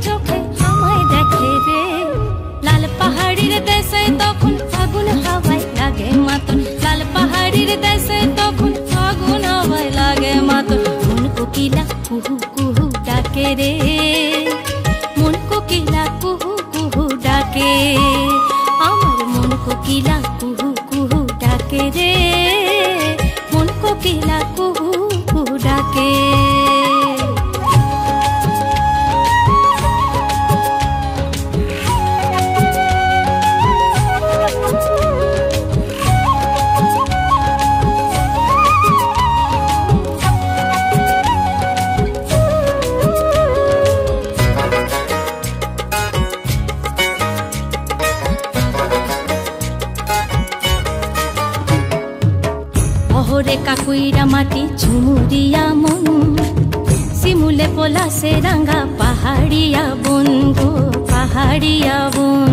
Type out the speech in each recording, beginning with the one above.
চোখে আমায় দেখে রে। লাল পাহাড়ির দেশে তখন ফাগুন হাওয়ায় লাগে মাতন, লাল পাহাড়ির দেশে তখন ফাগুন হাওয়ায় লাগে মাতন। মন কোকিলা কুহু কুহু ডাকে রে, মন কোকিলা কুহু কুহু ডাকে, আমার মন কোকিলা কুহু কুহু ডাকে রে, মন কোকিলা কুহু কুহু ডাকে। ওরে কাকুইরা মাটি ঝুমুরিয়া মন, শিমুলে পলাশে রাঙ্গা পাহাড়িয়া বন গো পাহাড়িয়া বন।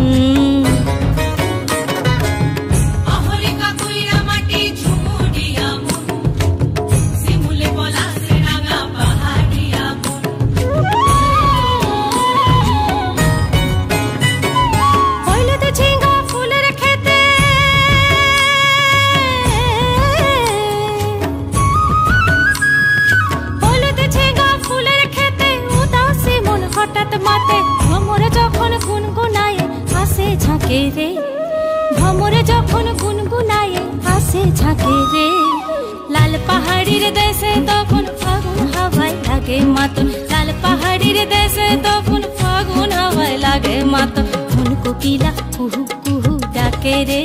রে ভমরে যখন গুনগুনায়ে আসে ঝাঁকে রে, লাল পাহাড়ির দেশে তখন ফাগুন হাওয়ায় লাগে মাতন, লাল পাহাড়ির দেশে তখন ফাগুন হাওয়ায় লাগে মাতন। মন কোকিলা কুহু কুহু ডাকে রে,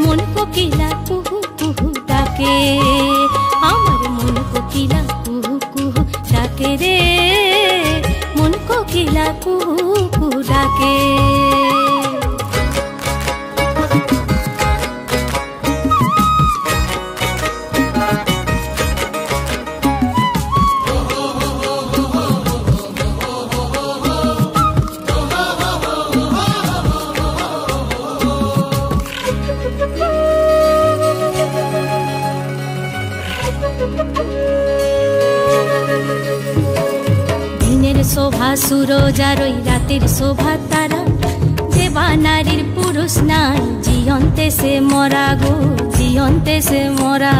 মন কোকিলা কুহু কুহু ডাকে, আমার মন কোকিলা কুহু কুহু ডাকে রে, মন কোকিলা কুহু কুহু ডাকে। শোভা সুরজ আর ওই রাতের শোভা তারা, যে বা নারীর পুরুষ নাই জিয়ন্তে সে মরা গো জিয়ন্তে সে মরা।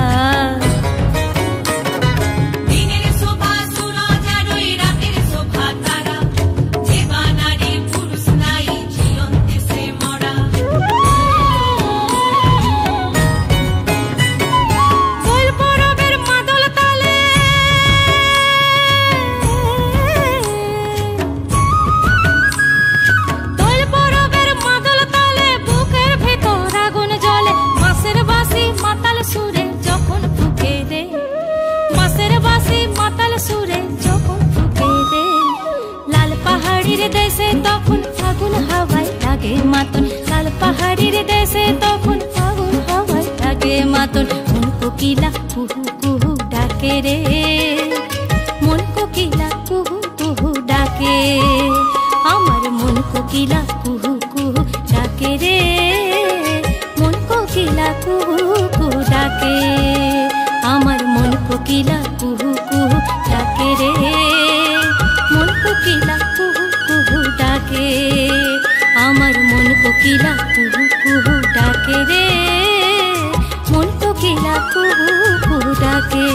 দেশে তখন ফাগুন হাওয়ায় লাগে মাতন, লাল পাহাড়ির দেশে তখন ফাগুন হাওয়ায় লাগে মাতন। মন কোকিলা কুহু কুহু ডাকে রে, মন কোকিলা কুহু কুহু ডাকে, আমার মন কোকিলা কুহু কুহু ডাকে রে, মন কোকিলা কুহু কুহু ডাকে, আমার মন কোকিলা কুহু কুহু ডাকে রে, মন কোকিলা কুহু কুহু ডাকে, আমার মন কোকিলা কুহু কুহু ডাকে রে, মন কোকিলা কুহু কুহু ডাকে।